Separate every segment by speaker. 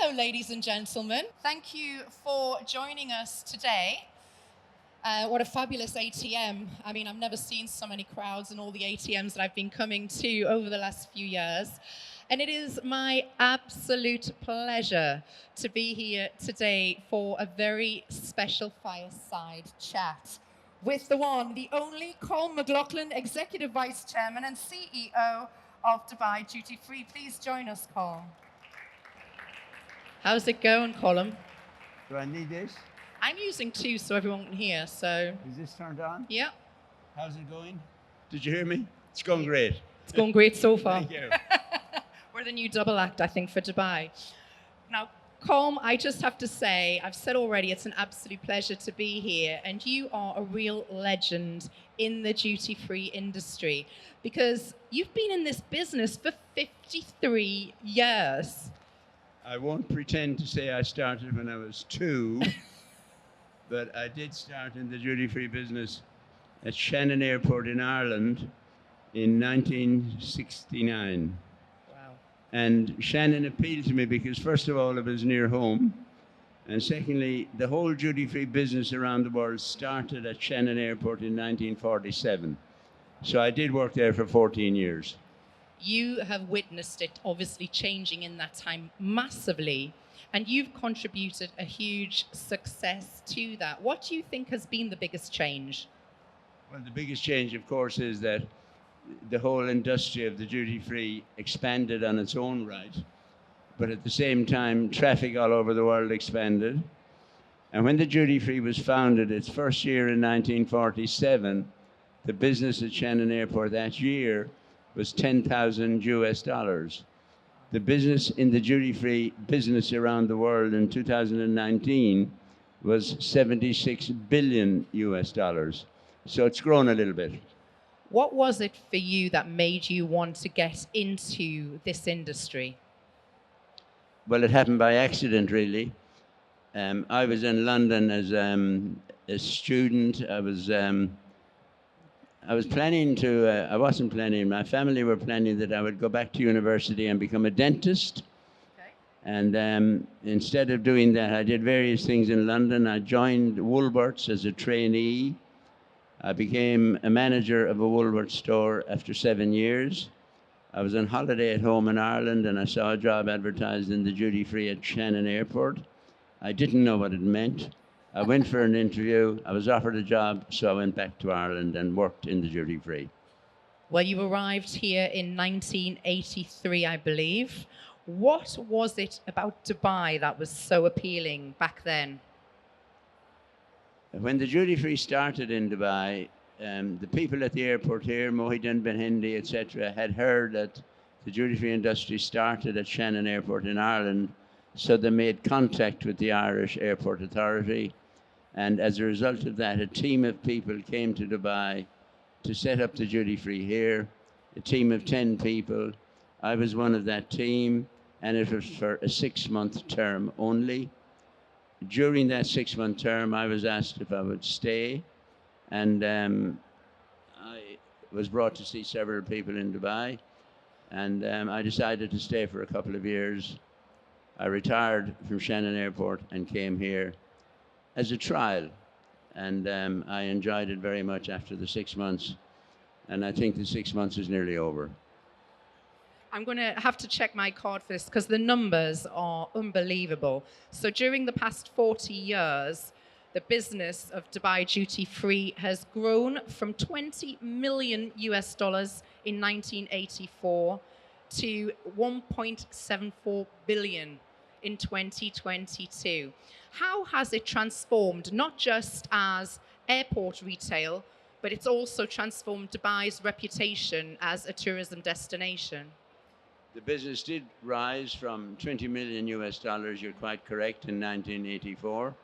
Speaker 1: Hello, ladies and gentlemen. Thank you for joining us today. What a fabulous ATM. I mean, I've never seen so many crowds in all the ATMs that I've been coming to over the last few years. And it is my absolute pleasure to be here today for a very special fireside chat with the one, the only Colm McLoughlin, Executive Vice Chairman and CEO of Dubai Duty Free. Please join us, Colm. How's it going, Colm?
Speaker 2: Do I need this?
Speaker 1: I'm using two so everyone can hear, so...
Speaker 2: Is this turned on?
Speaker 1: Yeah.
Speaker 2: How's it going? Did you hear me? It's going great.
Speaker 1: It's going great so far.
Speaker 2: Thank you.
Speaker 1: We're the new double act, I think, for Dubai. Now, Colm, I just have to say, I've said already, it's an absolute pleasure to be here, and you are a real legend in the duty-free industry, because you've been in this business for 53 years.
Speaker 2: I won't pretend to say I started when I was 2, but I did start in the duty-free business at Shannon Airport in Ireland in 1969.
Speaker 1: Wow.
Speaker 2: And Shannon appealed to me because, first of all, it was near home. And secondly, the whole duty-free business around the world started at Shannon Airport in 1947. So I did work there for 14 years.
Speaker 1: You have witnessed it obviously changing in that time massively, and you've contributed a huge success to that. What do you think has been the biggest change?
Speaker 2: Well, the biggest change, of course, is that the whole industry of the duty-free expanded on its own right, but at the same time, traffic all over the world expanded. And when the duty-free was founded, its first year in 1947, the business at Shannon Airport that year was $10,000. The business in the duty-free business around the world in 2019 was $76 billion. So it's grown a little bit.
Speaker 1: What was it for you that made you want to get into this industry?
Speaker 2: Well, it happened by accident, really. I was in London as a student. I was planning to, I wasn't planning, my family were planning that I would go back to university and become a dentist.
Speaker 1: Okay.
Speaker 2: And instead of doing that, I did various things in London. I joined Woolworths as a trainee. I became a manager of a Woolworths store after 7 years. I was on holiday at home in Ireland and I saw a job advertised in the duty free at Shannon Airport. I didn't know what it meant. I went for an interview, I was offered a job, so I went back to Ireland and worked in the duty free.
Speaker 1: Well, you arrived here in 1983, I believe. What was it about Dubai that was so appealing back then?
Speaker 2: When the duty free started in Dubai, the people at the airport here, Mohideen bin Hindi, etc., had heard that the duty free industry started at Shannon Airport in Ireland, so they made contact with the Irish Airport Authority. And as a result of that, a team of people came to Dubai to set up the duty free here, a team of 10 people. I was one of that team, and it was for a 6-month term only. During that 6-month term, I was asked if I would stay, and I was brought to see several people in Dubai, and I decided to stay for a couple of years. I retired from Shannon Airport and came here as a trial, and I enjoyed it very much after the 6 months, and I think the 6 months is nearly over.
Speaker 1: I'm going to have to check my card for this because the numbers are unbelievable. So during the past 40 years, the business of Dubai Duty Free has grown from $20 million in 1984 to 1.74 billion in 2022. How has it transformed, not just as airport retail, but it's also transformed Dubai's reputation as a tourism destination?
Speaker 2: The business did rise from $20 million, you're quite correct, in 1984.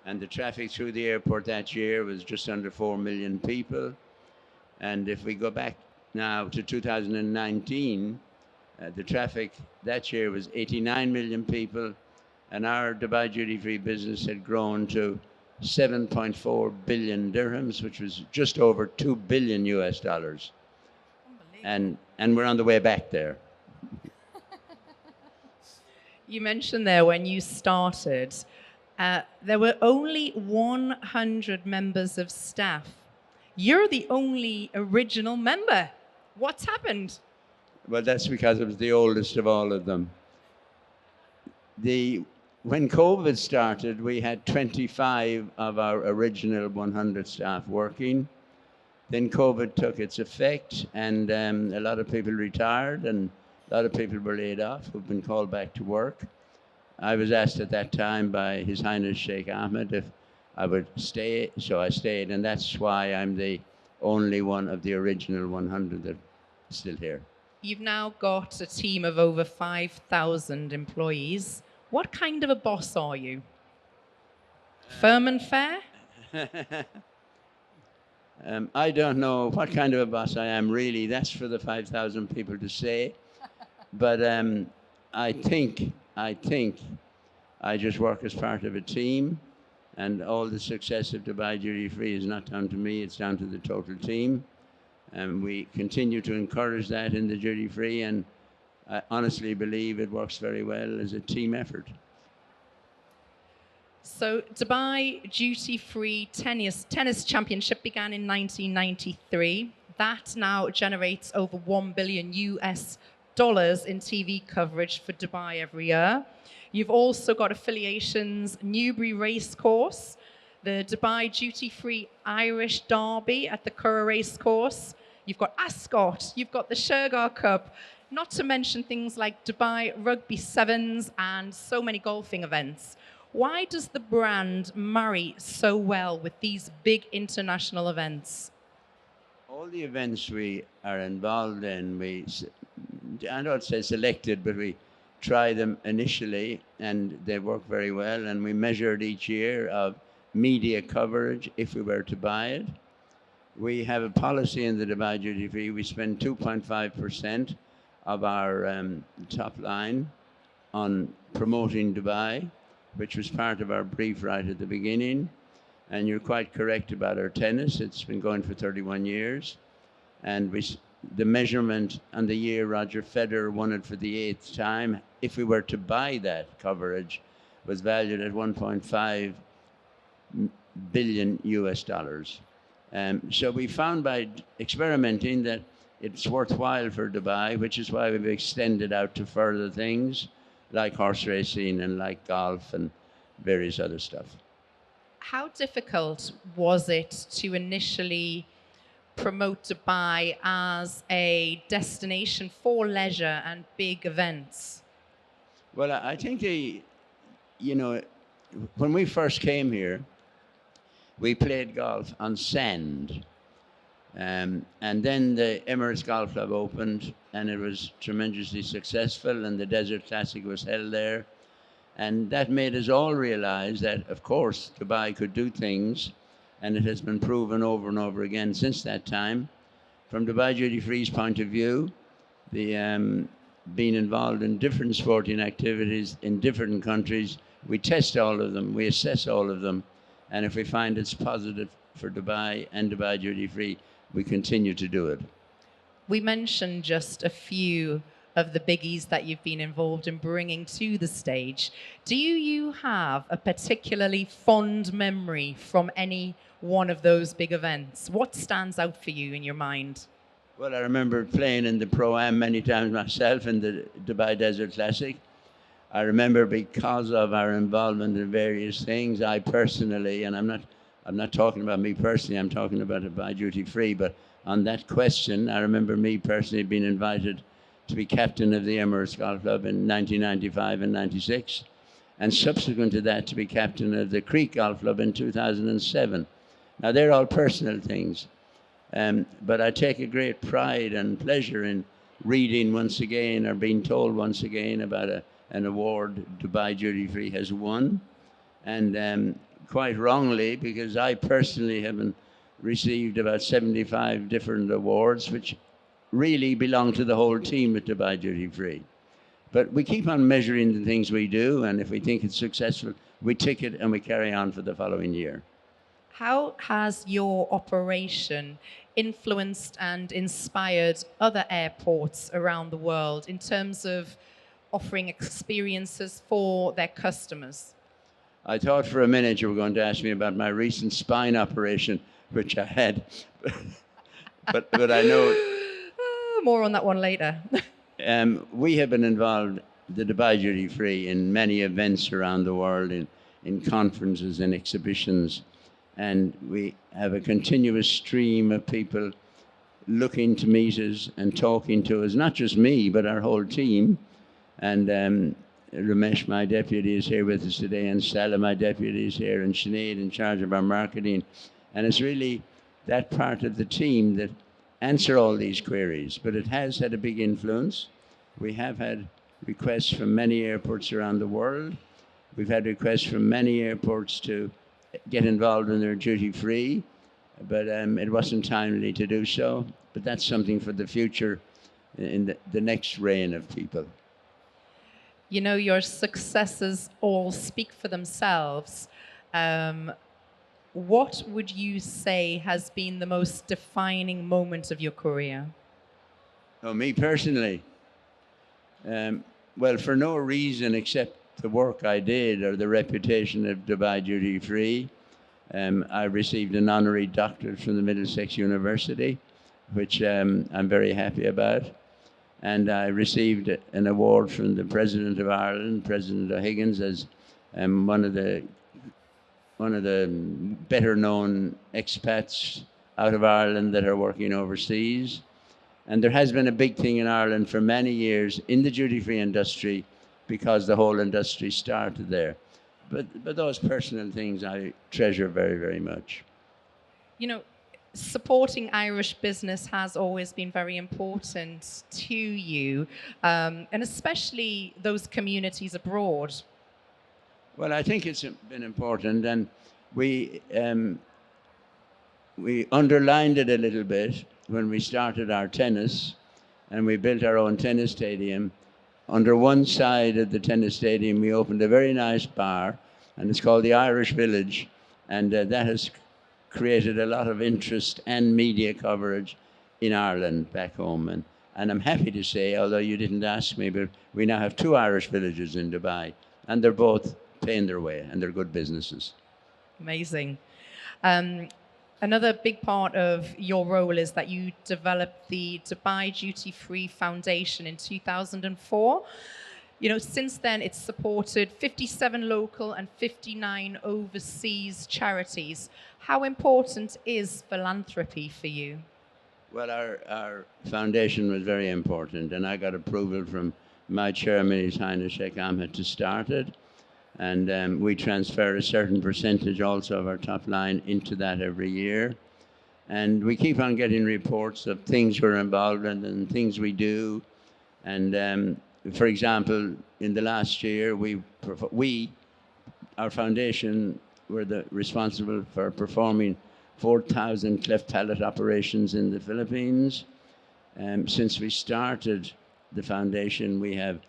Speaker 2: And the traffic through the airport that year was just under 4 million people. And if we go back now to 2019, the traffic that year was 89 million people, and our Dubai duty-free business had grown to 7.4 billion dirhams, which was just over $2 billion. And we're on the way back there.
Speaker 1: You mentioned there when you started, there were only 100 members of staff. You're the only original member. What's happened?
Speaker 2: Well, that's because I was the oldest of all of them. When COVID started, we had 25 of our original 100 staff working. Then COVID took its effect, and a lot of people retired, and a lot of people were laid off who've been called back to work. I was asked at that time by His Highness Sheikh Ahmed if I would stay, so I stayed, and that's why I'm the only one of the original 100 that's still here.
Speaker 1: You've now got a team of over 5,000 employees. What kind of a boss are you? Firm and fair?
Speaker 2: I don't know what kind of a boss I am, really. That's for the 5,000 people to say. But I think I just work as part of a team, and all the success of Dubai Duty Free is not down to me, it's down to the total team. And we continue to encourage that in the duty free, and I honestly believe it works very well as a team effort.
Speaker 1: So Dubai Duty Free Tennis Championship began in 1993. That now generates over $1 billion in TV coverage for Dubai every year. You've also got affiliations, Newbury Racecourse, the Dubai Duty Free Irish Derby at the Curragh Racecourse. You've got Ascot, you've got the Shergar Cup, not to mention things like Dubai Rugby Sevens and so many golfing events. Why does the brand marry so well with these big international events?
Speaker 2: All the events we are involved in, I don't say selected, but we try them initially, and they work very well, and we measure it each year of media coverage if we were to buy it. We have a policy in the Dubai Duty Free. We spend 2.5% of our top line on promoting Dubai, which was part of our brief right at the beginning. And you're quite correct about our tennis. It's been going for 31 years. And the measurement on the year Roger Federer won it for the 8th time, if we were to buy that coverage, was valued at 1.5 billion US dollars. So we found by experimenting that it's worthwhile for Dubai, which is why we've extended out to further things like horse racing and like golf and various other stuff.
Speaker 1: How difficult was it to initially promote Dubai as a destination for leisure and big events?
Speaker 2: Well, I think when we first came here, we played golf on sand. And then the Emirates Golf Club opened, and it was tremendously successful, and the Desert Classic was held there. And that made us all realize that, of course, Dubai could do things, and it has been proven over and over again since that time. From Dubai Duty Free's point of view, being involved in different sporting activities in different countries, we test all of them, we assess all of them, and if we find it's positive for Dubai and Dubai Duty Free, we continue to do it.
Speaker 1: We mentioned just a few of the biggies that you've been involved in bringing to the stage. Do you have a particularly fond memory from any one of those big events? What stands out for you in your mind?
Speaker 2: Well, I remember playing in the Pro-Am many times myself in the Dubai Desert Classic. I remember because of our involvement in various things, I personally, and I'm not talking about me personally, I'm talking about Dubai Duty Free, but on that question, I remember me personally being invited to be captain of the Emirates Golf Club in 1995 and 96, and subsequent to that to be captain of the Creek Golf Club in 2007. Now, they're all personal things, but I take a great pride and pleasure in reading once again or being told once again about an award Dubai Duty Free has won, and quite wrongly, because I personally haven't received about 75 different awards, which really belong to the whole team at Dubai Duty Free. But we keep on measuring the things we do, and if we think it's successful, we tick it and we carry on for the following year.
Speaker 1: How has your operation influenced and inspired other airports around the world in terms of offering experiences for their customers.
Speaker 2: I thought for a minute you were going to ask me about my recent spine operation, which I had, but I know
Speaker 1: More on that one later.
Speaker 2: we have been involved, the Dubai Duty Free, in many events around the world, in conferences and exhibitions, and we have a continuous stream of people looking to meet us and talking to us, not just me, but our whole team. And Ramesh, my deputy, is here with us today, and Stella, my deputy, is here, and Sinead, in charge of our marketing. And it's really that part of the team that answer all these queries. But it has had a big influence. We have had requests from many airports around the world. We've had requests from many airports to get involved in their duty free, but it wasn't timely to do so. But that's something for the future, in the next reign of people.
Speaker 1: You know, your successes all speak for themselves. What would you say has been the most defining moment of your career?
Speaker 2: Oh, me personally? Well, for no reason except the work I did or the reputation of Dubai Duty Free. I received an honorary doctorate from the Middlesex University, which I'm very happy about. And I received an award from the President of Ireland, President O'Higgins, as one of the better known expats out of Ireland that are working overseas. And there has been a big thing in Ireland for many years in the duty-free industry, because the whole industry started there. But those personal things I treasure very, very much.
Speaker 1: You know, supporting Irish business has always been very important to you, and especially those communities abroad.
Speaker 2: Well, I think it's been important, and we underlined it a little bit when we started our tennis, and we built our own tennis stadium. Under one side of the tennis stadium, we opened a very nice bar, and it's called the Irish Village, and that has created a lot of interest and media coverage in Ireland back home. And I'm happy to say, although you didn't ask me, but we now have 2 Irish villages in Dubai, and they're both paying their way, and they're good businesses.
Speaker 1: Amazing. Another big part of your role is that you developed the Dubai Duty Free Foundation in 2004. You know, since then, it's supported 57 local and 59 overseas charities. How important is philanthropy for you?
Speaker 2: Well, our foundation was very important, and I got approval from my chairman, His Highness Sheikh Ahmed, to start it. And we transfer a certain percentage also of our top line into that every year. And we keep on getting reports of things we're involved in and things we do. And for example, in the last year, our foundation, were responsible for performing 4,000 cleft palate operations in the Philippines. Since we started the foundation, we have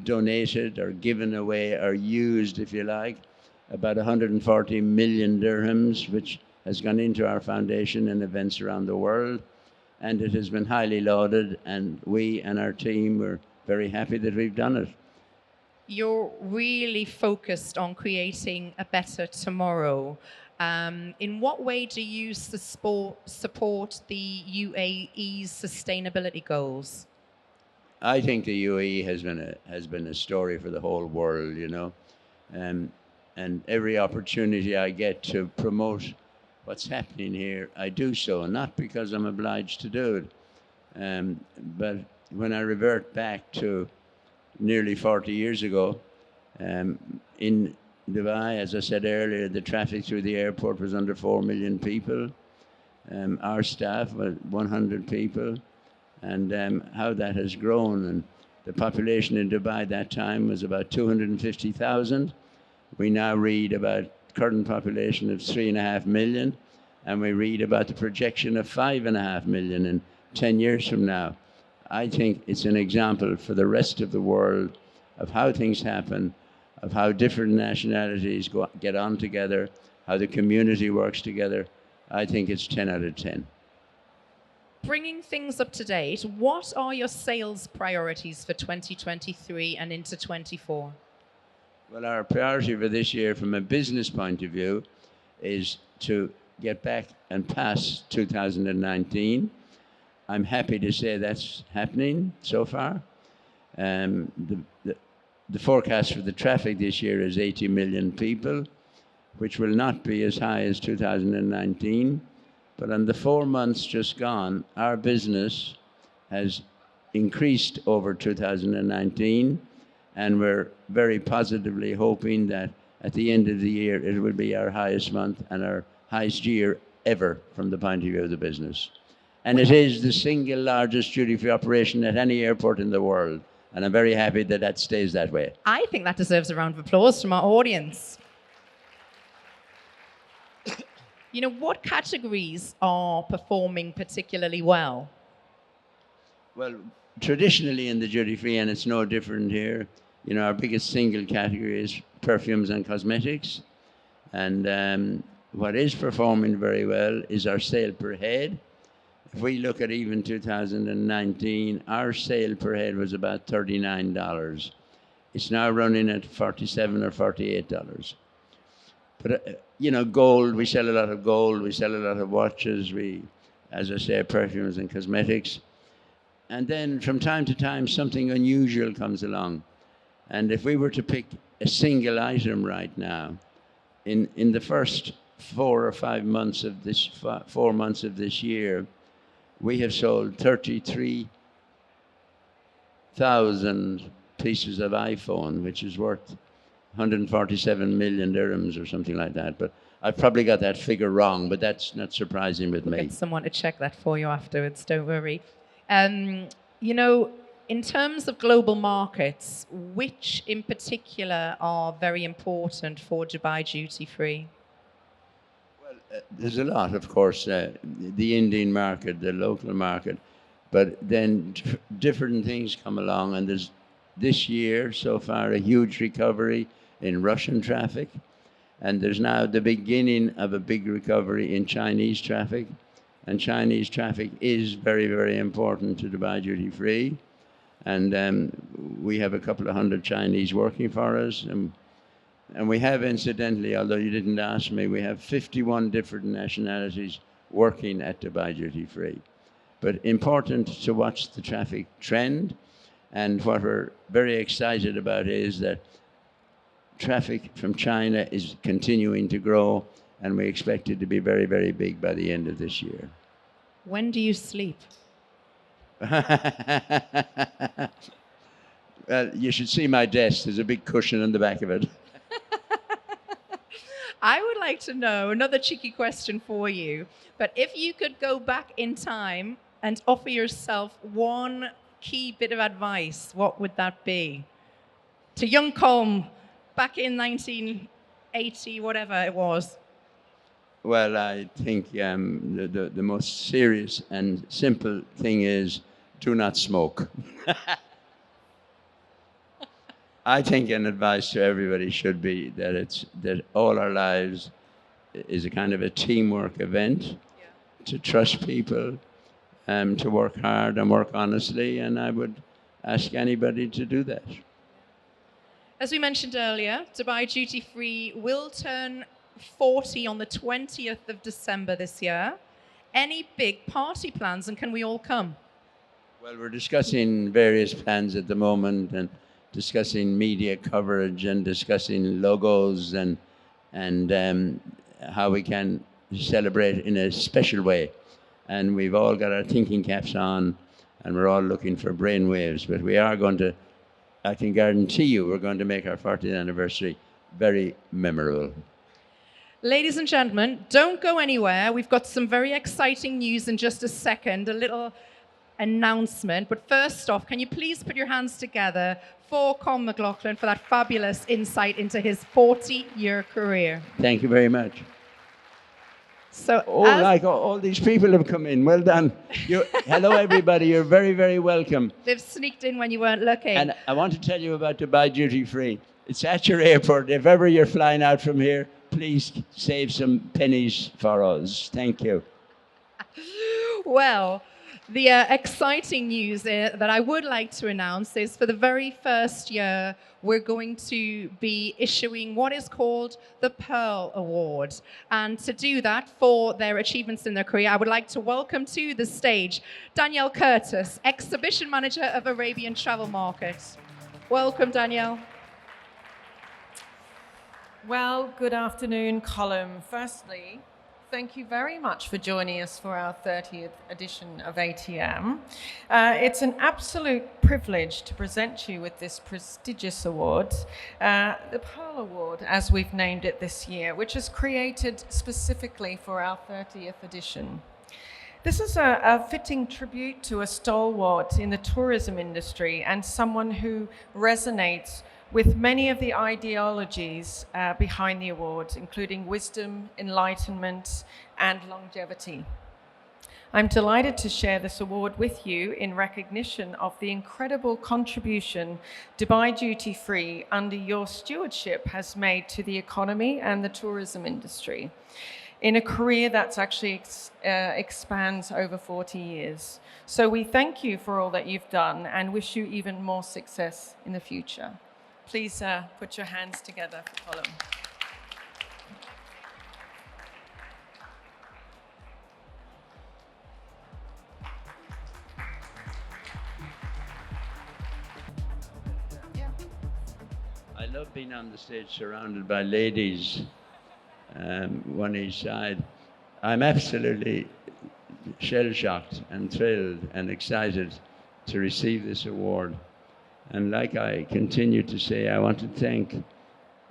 Speaker 2: donated or given away or used, if you like, about 140 million dirhams, which has gone into our foundation in events around the world. And it has been highly lauded, and we and our team were very happy that we've done it.
Speaker 1: You're really focused on creating a better tomorrow. In what way do you support the UAE's sustainability goals?
Speaker 2: I think the UAE has been a story for the whole world, you know, and every opportunity I get to promote what's happening here, I do so, not because I'm obliged to do it, but when I revert back to nearly 40 years ago, in Dubai, as I said earlier, the traffic through the airport was under 4 million people. Our staff was 100 people. And how that has grown. And the population in Dubai that time was about 250,000. We now read about current population of 3.5 million, and we read about the projection of 5.5 million in 10 years from now. I think it's an example for the rest of the world of how things happen, of how different nationalities get on together, how the community works together. I think it's 10 out of 10.
Speaker 1: bringing things up to date, what are your sales priorities for 2023 and into 24?
Speaker 2: Well, our priority for this year from a business point of view is to get back and pass 2019. I'm happy to say that's happening so far. The forecast for the traffic this year is 80 million people, which will not be as high as 2019. But in the 4 months just gone, our business has increased over 2019, and we're very positively hoping that at the end of the year it will be our highest month and our highest year ever from the point of view of the business. And it is the single largest duty-free operation at any airport in the world. And I'm very happy that that stays that way.
Speaker 1: I think that deserves a round of applause from our audience. You know, what categories are performing particularly well?
Speaker 2: Well, traditionally in the duty-free, and it's no different here, you know, our biggest single category is perfumes and cosmetics. And what is performing very well is our sale per head. If we look at even 2019, our sale per head was about $39. It's now running at $47 or $48. But, you know, gold, we sell a lot of gold, we sell a lot of watches, as I say, perfumes and cosmetics. And then from time to time, something unusual comes along. And if we were to pick a single item right now, in the first 4 or 5 months of this, 4 months of this year, we have sold 33,000 pieces of iPhone, which is worth 147 million dirhams or something like that. But I've probably got that figure wrong, but that's not surprising with me.
Speaker 1: Get someone to check that for you afterwards, don't worry. You know, in terms of global markets, which in particular are very important for Dubai Duty Free?
Speaker 2: There's a lot, of course, the Indian market, the local market, but then different things come along, and there's this year so far a huge recovery in Russian traffic, and there's now the beginning of a big recovery in Chinese traffic, and Chinese traffic is very, very important to Dubai Duty Free, and we have a couple of hundred Chinese working for us, and we have, incidentally, although you didn't ask me, we have 51 different nationalities working at Dubai Duty Free. But important to watch the traffic trend. And what we're very excited about is that traffic from China is continuing to grow, and we expect it to be very, very big by the end of this year.
Speaker 1: When do you sleep?
Speaker 2: Well, you should see my desk. There's a big cushion on the back of it.
Speaker 1: I would like to know, another cheeky question for you, but if you could go back in time and offer yourself one key bit of advice, what would that be? To young Colm back in 1980, whatever it was.
Speaker 2: Well, I think the most serious and simple thing is do not smoke. I think an advice to everybody should be that all our lives is a kind of a teamwork event, to trust people, to work hard and work honestly, and I would ask anybody to do that.
Speaker 1: As we mentioned earlier, Dubai Duty Free will turn 40 on the 20th of December this year. Any big party plans, and can we all come?
Speaker 2: Well, we're discussing various plans at the moment, and discussing media coverage and discussing logos and how we can celebrate in a special way. And we've all got our thinking caps on, and we're all looking for brainwaves. But we are going to, I can guarantee you, we're going to make our 40th anniversary very memorable.
Speaker 1: Ladies and gentlemen, don't go anywhere. We've got some very exciting news in just a second, a little announcement. But first off, can you please put your hands together for Colm McLoughlin for that fabulous insight into his 40-year career.
Speaker 2: Thank you very much.
Speaker 1: So,
Speaker 2: all these people have come in. Well done. Hello, everybody. You're very, very welcome.
Speaker 1: They've sneaked in when you weren't looking.
Speaker 2: And I want to tell you about Dubai Duty Free. It's at your airport. If ever you're flying out from here, please save some pennies for us. Thank you.
Speaker 1: Well, The exciting news that I would like to announce is for the very first year, we're going to be issuing what is called the Pearl Award. And to do that, for their achievements in their career, I would like to welcome to the stage Danielle Curtis, Exhibition Manager of Arabian Travel Market. Welcome, Danielle.
Speaker 3: Well, good afternoon, Colm. Firstly, thank you very much for joining us for our 30th edition of ATM. It's an absolute privilege to present you with this prestigious award, the Pearl Award, as we've named it this year, which is created specifically for our 30th edition. This is a fitting tribute to a stalwart in the tourism industry and someone who resonates with many of the ideologies behind the award, including wisdom, enlightenment, and longevity. I'm delighted to share this award with you in recognition of the incredible contribution Dubai Duty Free under your stewardship has made to the economy and the tourism industry in a career that's actually expands over 40 years. So we thank you for all that you've done and wish you even more success in the future. Please put your hands together for Colm.
Speaker 2: I love being on the stage surrounded by ladies, one each side. I'm absolutely shell-shocked and thrilled and excited to receive this award. And like I continue to say, I want to thank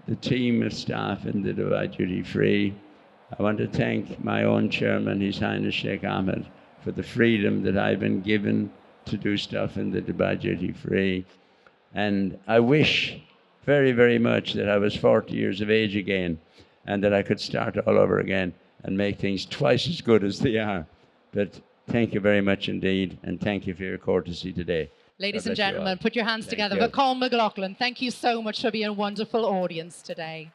Speaker 2: the team of staff in the Dubai Duty Free. I want to thank my own chairman, His Highness Sheikh Ahmed, for the freedom that I've been given to do stuff in the Dubai Duty Free. And I wish very, very much that I was 40 years of age again and that I could start all over again and make things twice as good as they are. But thank you very much indeed, and thank you for your courtesy today.
Speaker 1: Ladies and gentlemen, put your hands together for Colm McLoughlin. Thank you so much for being a wonderful audience today.